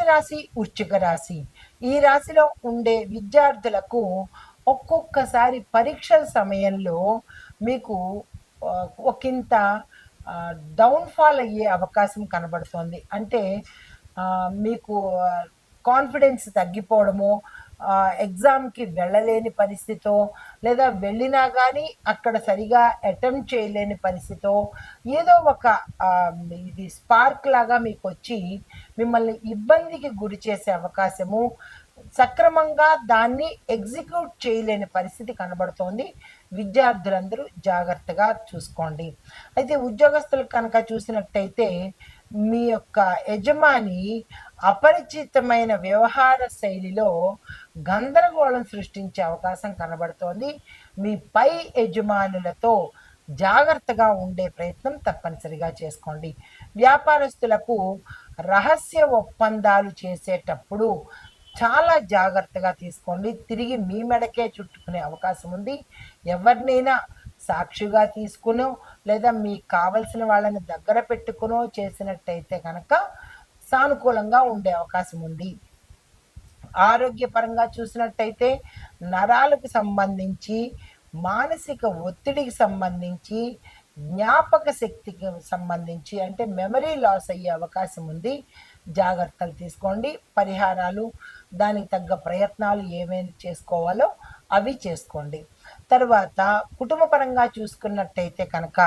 రాశి వృశ్చిక రాశి. ఈ రాశిలో ఉండే విద్యార్థులకు ఒక్కొక్కసారి పరీక్షల సమయంలో మీకు ఒకంత డౌన్‌ఫాల్ అయ్యే అవకాశం కనబడుతోంది. అంటే మీకు కాన్ఫిడెన్స్ తగ్గిపోవడమో, ఎగ్జామ్‌కి వెళ్ళలేని పరిస్థితో, లేదా వెళ్ళినా గానీ అక్కడ సరిగా అటెంప్ట్ చేయలేని పరిస్థితో, ఏదో ఒక ఇది స్పార్క్ లాగా మీకొచ్చి మిమ్మల్ని ఇబ్బందికి గురి చేసే అవకాశము, సక్రమంగా దాన్ని ఎగ్జిక్యూట్ చేయలేని పరిస్థితి కనబడుతోంది. విద్యార్థులందరూ జాగ్రత్తగా చూసుకోండి. అయితే ఉద్యోగస్తులు కనుక చూసినట్టయితే మీ యొక్క యజమాని అపరిచితమైన వ్యవహార శైలిలో గందరగోళం సృష్టించే అవకాశం కనబడుతోంది. మీ పై యజమానులతో జాగ్రత్తగా ఉండే ప్రయత్నం తప్పనిసరిగా చేసుకోండి. వ్యాపారస్తులకు రహస్య ఒప్పందాలు చేసేటప్పుడు చాలా జాగ్రత్తగా తీసుకోండి. తిరిగి మీ మెడకే చుట్టుకునే అవకాశం ఉంది. ఎవరినైనా సాక్షిగా తీసుకునో, లేదా మీకు కావలసిన వాళ్ళని దగ్గర పెట్టుకునో చేసినట్టయితే కనుక సానుకూలంగా ఉండే అవకాశం ఉంది. ఆరోగ్యపరంగా చూసినట్టయితే నరాలకు సంబంధించి, మానసిక ఒత్తిడికి సంబంధించి, జ్ఞాపక శక్తికి సంబంధించి అంటే మెమరీ లాస్ అయ్యే అవకాశం ఉంది. జాగ్రత్తలు తీసుకోండి. పరిహారాలు, దానికి తగ్గ ప్రయత్నాలు ఏమేమి చేసుకోవాలో అవి చేసుకోండి. తర్వాత కుటుంబపరంగా చూసుకున్నట్టయితే కనుక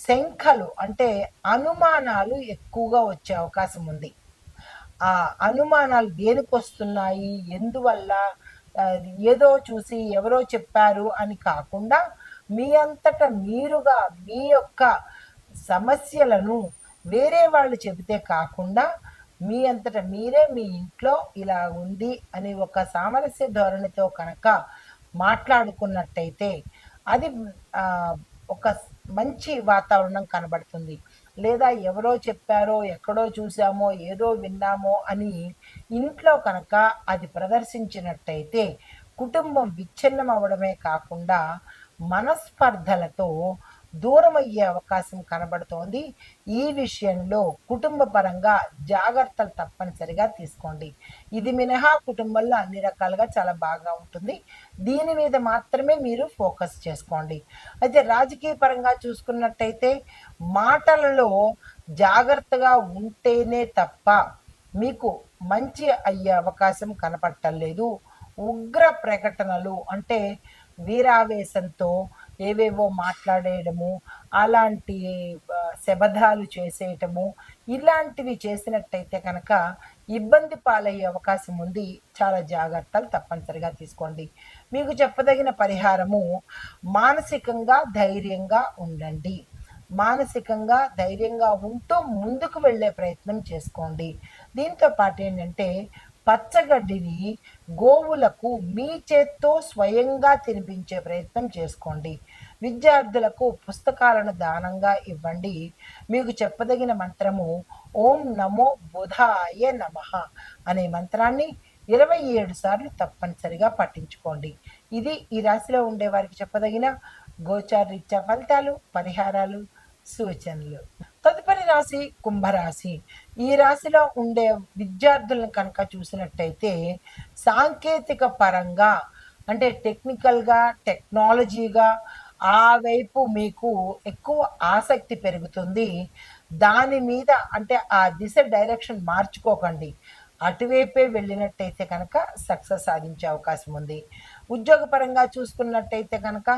శంకలు అంటే అనుమానాలు ఎక్కువగా వచ్చే అవకాశం ఉంది. ఆ అనుమానాలు దేనికొస్తున్నాయి, ఎందువల్ల, ఏదో చూసి ఎవరో చెప్పారు అని కాకుండా మీ అంతట మీరుగా మీ యొక్క సమస్యలను వేరే వాళ్ళు చెబితే కాకుండా మీ అంతట మీరే మీ ఇంట్లో ఇలా ఉంది అని ఒక సామరస్య ధోరణితో కనుక మాట్లాడుకున్నట్టయితే అది ఒక మంచి వాతావరణం కనబడుతుంది. లేదా ఎవరో చెప్పారో, ఎక్కడో చూసామో, ఏదో విన్నామో అని ఇంట్లో కనుక అది ప్రదర్శించినట్టయితే కుటుంబం విచ్ఛిన్నం అవ్వడమే కాకుండా మనస్పర్ధలతో దూరమయ్యే అవకాశం కనబడుతోంది. ఈ విషయంలో కుటుంబ పరంగా జాగ్రత్తలు తప్పనిసరిగా తీసుకోండి. ఇది మినహా కుటుంబంలో అన్ని రకాలుగా చాలా బాగా ఉంటుంది. దీని మీద మాత్రమే మీరు ఫోకస్ చేసుకోండి. అయితే రాజకీయ పరంగా చూసుకున్నట్టయితే మాటలలో జాగ్రత్తగా ఉంటేనే తప్ప మీకు మంచి అయ్యే అవకాశం కనపడటలేదు. ఉగ్ర ప్రకటనలు అంటే వీరావేశంతో ఏవేవో మాట్లాడేయడము, అలాంటి శబదాలు చేసేయటము, ఇలాంటివి చేసినట్టయితే కనుక ఇబ్బంది పాలయ్యే అవకాశం ఉంది. చాలా జాగ్రత్తలు తప్పనిసరిగా తీసుకోండి. మీకు చెప్పదగిన పరిహారము మానసికంగా ధైర్యంగా ఉండండి. మానసికంగా ధైర్యంగా ఉంటూ ముందుకు వెళ్ళే ప్రయత్నం చేసుకోండి. దీంతో పాటు ఏంటంటే పచ్చగడ్డిని గోవులకు మీ చేత్తో స్వయంగా తినిపించే ప్రయత్నం చేసుకోండి. విద్యార్థులకు పుస్తకాలను దానంగా ఇవ్వండి. మీకు చెప్పదగిన మంత్రము ఓం నమో బుధాయ నమః అనే మంత్రాన్ని 27 సార్లు తప్పనిసరిగా పఠించుకోండి. ఇది ఈ రాశిలో ఉండే వారికి చెప్పదగిన గోచారరీత్యా ఫలితాలు, పరిహారాలు, సూచనలు. తదుపరి రాశి కుంభరాశి. ఈ రాశిలో ఉండే విద్యార్థులను కనుక చూసినట్టయితే సాంకేతిక పరంగా అంటే టెక్నికల్గా, టెక్నాలజీగా ఆ వైపు మీకు ఎక్కువ ఆసక్తి పెరుగుతుంది. దాని మీద అంటే ఆ దిశ డైరెక్షన్ మార్చుకోకండి. అటువైపే వెళ్ళినట్టయితే కనుక సక్సెస్ సాధించే అవకాశం ఉంది. ఉద్యోగపరంగా చూసుకున్నట్టయితే కనుక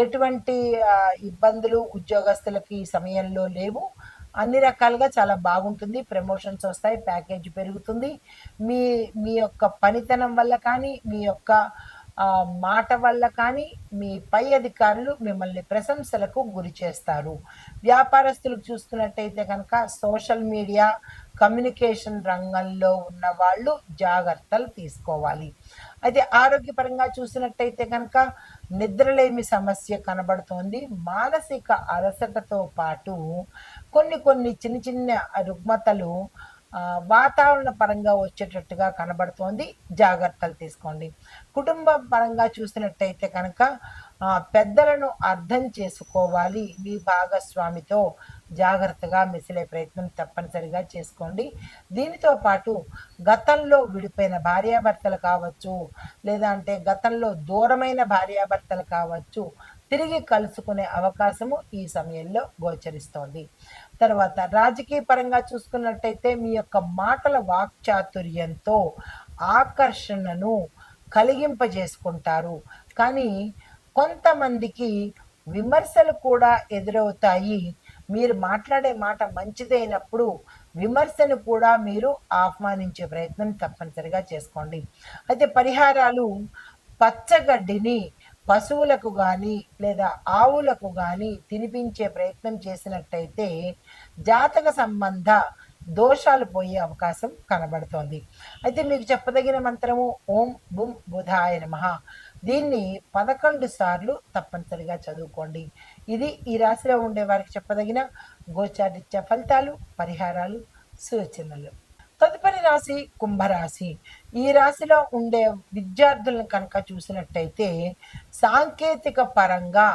ఎటువంటి ఇబ్బందులు ఉద్యోగస్తులకి ఈ సమయంలో లేవు. అన్ని రకాలుగా చాలా బాగుంటుంది. ప్రమోషన్స్ వస్తాయి, ప్యాకేజ్ పెరుగుతుంది. మీ మీ యొక్క పనితనం వల్ల కానీ, మీ యొక్క మాట వల్ల కానీ మీ పై అధికారులు మిమ్మల్ని ప్రశంసలకు గురి చేస్తారు. వ్యాపారస్తులకు చూసుకున్నట్టయితే కనుక సోషల్ మీడియా, కమ్యూనికేషన్ రంగంలో ఉన్న వాళ్ళు జాగ్రత్తలు తీసుకోవాలి. అయితే ఆరోగ్యపరంగా చూసినట్టయితే కనుక నిద్రలేమి సమస్య కనబడుతోంది. మానసిక అలసటతో పాటు కొన్ని చిన్న చిన్న రుగ్మతలు వాతావరణ పరంగా వచ్చేటట్టుగా కనబడుతోంది. జాగ్రత్తలు తీసుకోండి. కుటుంబ పరంగా చూసినట్టయితే కనుక పెద్దలను అర్థం చేసుకోవాలి. మీ భాగస్వామితో జాగ్రత్తగా మెసిలే ప్రయత్నం తప్పనిసరిగా చేసుకోండి. దీనితో పాటు గతంలో విడిపోయిన భార్యాభర్తలు కావచ్చు, లేదా అంటే గతంలో దూరమైన భార్యాభర్తలు కావచ్చు, తిరిగి కలుసుకునే అవకాశము ఈ సమయంలో గోచరిస్తోంది. తర్వాత రాజకీయ పరంగా చూసుకున్నట్టయితే మీ యొక్క మాటల వాక్చాతుర్యంతో ఆకర్షణను కలిగింపజేసుకుంటారు. కానీ కొంతమందికి విమర్శలు కూడా ఎదురవుతాయి. మీరు మాట్లాడే మాట మంచిదైనప్పుడు విమర్శను కూడా మీరు ఆహ్వానించే ప్రయత్నం తప్పనిసరిగా చేసుకోండి. అయితే పరిహారాలు పచ్చగడ్డిని పశువులకు గానీ లేదా ఆవులకు గానీ తినిపించే ప్రయత్నం చేసినట్టయితే జాతక సంబంధ దోషాలు పోయే అవకాశం కనబడుతోంది. అయితే మీకు చెప్పదగిన మంత్రము ఓం బుం బుధాయ నమః. దీన్ని 11 సార్లు తప్పనిసరిగా చదువుకోండి. ఇది ఈ రాశిలో ఉండే వారికి చెప్పదగిన గోచారిత్య ఫలితాలు, పరిహారాలు, సూచనలు. తదుపరి రాశి కుంభరాశి. ఈ రాశిలో ఉండే విద్యార్థులను కనుక చూసినట్టయితే సాంకేతిక పరంగా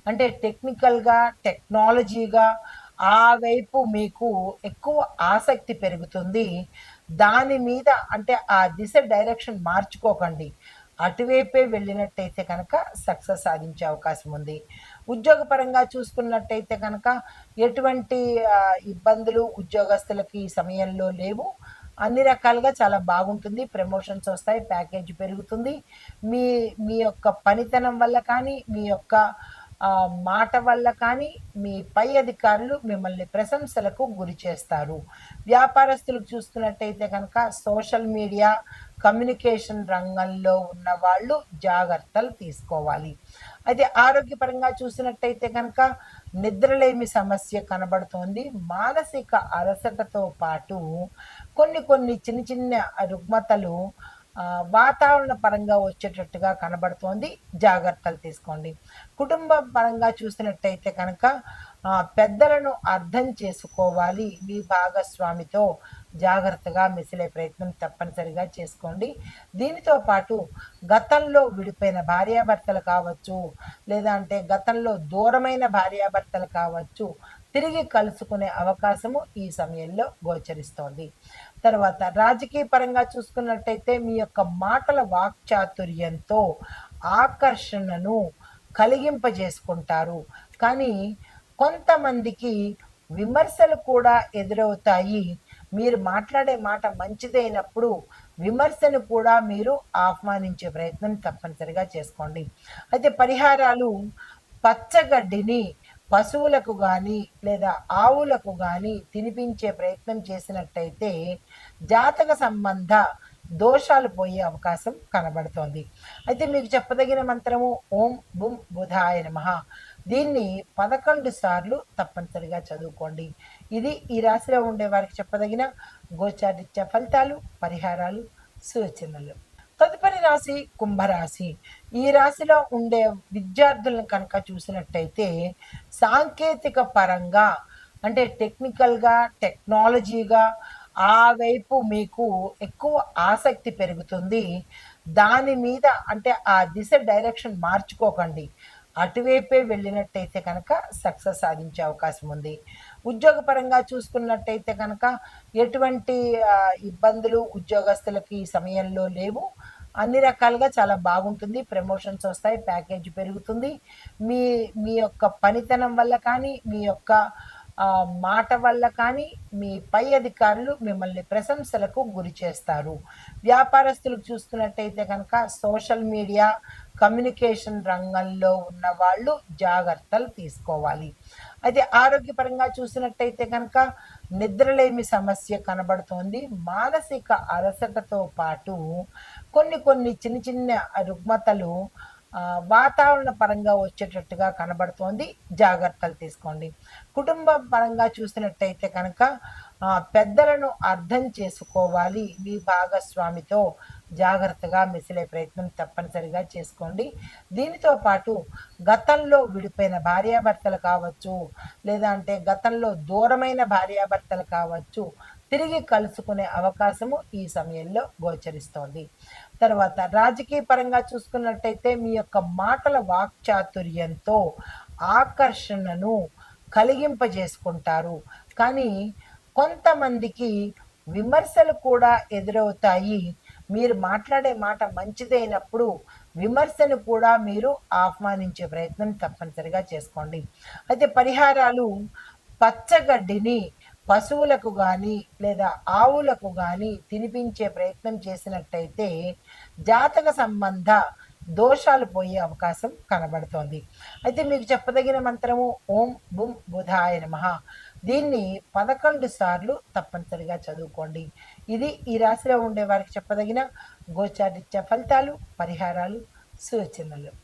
అంటే టెక్నికల్‌గా, టెక్నాలజీగా ఆ వైపు మీకు ఎక్కువ ఆసక్తి పెరుగుతుంది. దాని మీద అంటే ఆ దిశ డైరెక్షన్ మార్చుకోకండి. అటువైపే వెళ్ళినట్టయితే కనుక సక్సెస్ సాధించే అవకాశం ఉంది. ఉద్యోగపరంగా చూసుకున్నట్టయితే కనుక ఎటువంటి ఇబ్బందులు ఉద్యోగస్తులకి ఈ సమయంలో లేవు. అన్ని రకాలుగా చాలా బాగుంటుంది. ప్రమోషన్స్ వస్తాయి. ప్యాకేజ్ పెరుగుతుంది. మీ మీ యొక్క పనితనం వల్ల కానీ, మీ యొక్క మాట వల్ల కానీ మీ పై అధికారులు మిమ్మల్ని ప్రశంసలకు గురి చేస్తారు. వ్యాపారస్తులకు చూసుకున్నట్టయితే కనుక సోషల్ మీడియా, కమ్యూనికేషన్ రంగంలో ఉన్న వాళ్ళు జాగ్రత్తలు తీసుకోవాలి. అయితే ఆరోగ్యపరంగా చూసినట్టయితే కనుక నిద్రలేమి సమస్య కనబడుతోంది. మానసిక అలసటతో పాటు కొన్ని కొన్ని చిన్న చిన్న రుగ్మతలు వాతావరణ పరంగా వచ్చేటట్టుగా కనబడుతోంది. జాగ్రత్తలు తీసుకోండి. కుటుంబం పరంగా చూసినట్టయితే కనుక పెద్దలను అర్థం చేసుకోవాలి. మీ భాగస్వామితో జాగ్రత్తగా మెసిలే ప్రయత్నం తప్పనిసరిగా చేసుకోండి. దీనితో పాటు గతంలో విడిపోయిన భార్యాభర్తలు కావచ్చు, లేదా అంటే గతంలో దూరమైన భార్యాభర్తలు కావచ్చు, తిరిగి కలుసుకునే అవకాశము ఈ సమయంలో గోచరిస్తోంది. తర్వాత రాజకీయ పరంగా చూసుకున్నట్టయితే మీ యొక్క మాటల వాక్చాతుర్యంతో ఆకర్షణను కలిగింపజేసుకుంటారు. కానీ కొంతమందికి విమర్శలు కూడా ఎదురవుతాయి. మీరు మాట్లాడే మాట మంచిదైనప్పుడు విమర్శను కూడా మీరు ఆహ్వానించే ప్రయత్నం తప్పనిసరిగా చేసుకోండి. అయితే పరిహారాలు పచ్చగడ్డిని పశువులకు గానీ లేదా ఆవులకు గానీ తినిపించే ప్రయత్నం చేసినట్టయితే జాతక సంబంధ దోషాలు పోయే అవకాశం కనబడుతోంది. అయితే మీకు చెప్పదగిన మంత్రము ఓం బుం బుధాయ నమః. దీన్ని 11 సార్లు తప్పనిసరిగా చదువుకోండి. ఇది ఈ రాశిలో ఉండే వారికి చెప్పదగిన గోచారిత్య ఫలితాలు, పరిహారాలు, సూచనలు. తదుపరి రాశి కుంభరాశి. ఈ రాశిలో ఉండే విద్యార్థులను కనుక చూసినట్టయితే సాంకేతిక పరంగా అంటే టెక్నికల్‌గా, టెక్నాలజీగా ఆ వైపు మీకు ఎక్కువ ఆసక్తి పెరుగుతుంది. దాని మీద అంటే ఆ దిశ డైరెక్షన్ మార్చుకోకండి. అటువైపే వెళ్ళినట్టయితే కనుక సక్సెస్ సాధించే అవకాశం ఉంది. ఉద్యోగపరంగా చూసుకున్నట్టయితే కనుక ఎటువంటి ఇబ్బందులు ఉద్యోగస్తులకి ఈ సమయంలో లేవు. అన్ని రకాలుగా చాలా బాగుంటుంది. ప్రమోషన్స్ వస్తాయి. ప్యాకేజ్ పెరుగుతుంది. మీ మీ యొక్క పనితనం వల్ల కానీ, మీ యొక్క మాట వల్ల కానీ మీ పై అధికారులు మిమ్మల్ని ప్రశంసలకు గురి చేస్తారు. వ్యాపారస్తులకు చూసుకున్నట్టయితే కనుక సోషల్ మీడియా, కమ్యూనికేషన్ రంగంలో ఉన్న వాళ్ళు జాగ్రత్తలు తీసుకోవాలి. అయితే ఆరోగ్యపరంగా చూసినట్టయితే కనుక నిద్రలేమి సమస్య కనబడుతోంది. మానసిక అలసటతో పాటు కొన్ని కొన్ని చిన్న చిన్న రుగ్మతలు వాతావరణ పరంగా వచ్చేటట్టుగా కనబడుతోంది. జాగ్రత్తలు తీసుకోండి. కుటుంబం పరంగా చూసినట్టయితే కనుక పెద్దలను అర్థం చేసుకోవాలి. మీ భాగస్వామితో జాగ్రత్తగా మెసిలే ప్రయత్నం తప్పనిసరిగా చేసుకోండి. దీనితో పాటు గతంలో విడిపోయిన భార్యాభర్తలు కావచ్చు, లేదా అంటే గతంలో దూరమైన భార్యాభర్తలు కావచ్చు, తిరిగి కలుసుకునే అవకాశము ఈ సమయంలో గోచరిస్తోంది. తర్వాత రాజకీయ పరంగా చూసుకున్నట్టయితే మీ యొక్క మాటల వాక్చాతుర్యంతో ఆకర్షణను కలిగింపజేసుకుంటారు. కానీ కొంతమందికి విమర్శలు కూడా ఎదురవుతాయి. మీరు మాట్లాడే మాట మంచిదైనప్పుడు విమర్శను కూడా మీరు ఆహ్వానించే ప్రయత్నం తప్పనిసరిగా చేసుకోండి. అయితే పరిహారాలు పచ్చగడ్డిని పశువులకు గానీ, లేదా ఆవులకు గానీ తినిపించే ప్రయత్నం చేసినట్టయితే జాతక సంబంధ దోషాలు పోయే అవకాశం కనబడుతోంది. అయితే మీకు చెప్పదగిన మంత్రము ఓం బుం బుధాయ నమః. దీన్ని 11 సార్లు తప్పనిసరిగా చదువుకోండి. ఇది ఈ రాశిలో ఉండే వారికి చెప్పదగిన గోచారిత్య ఫలితాలు, పరిహారాలు, సూచనలు.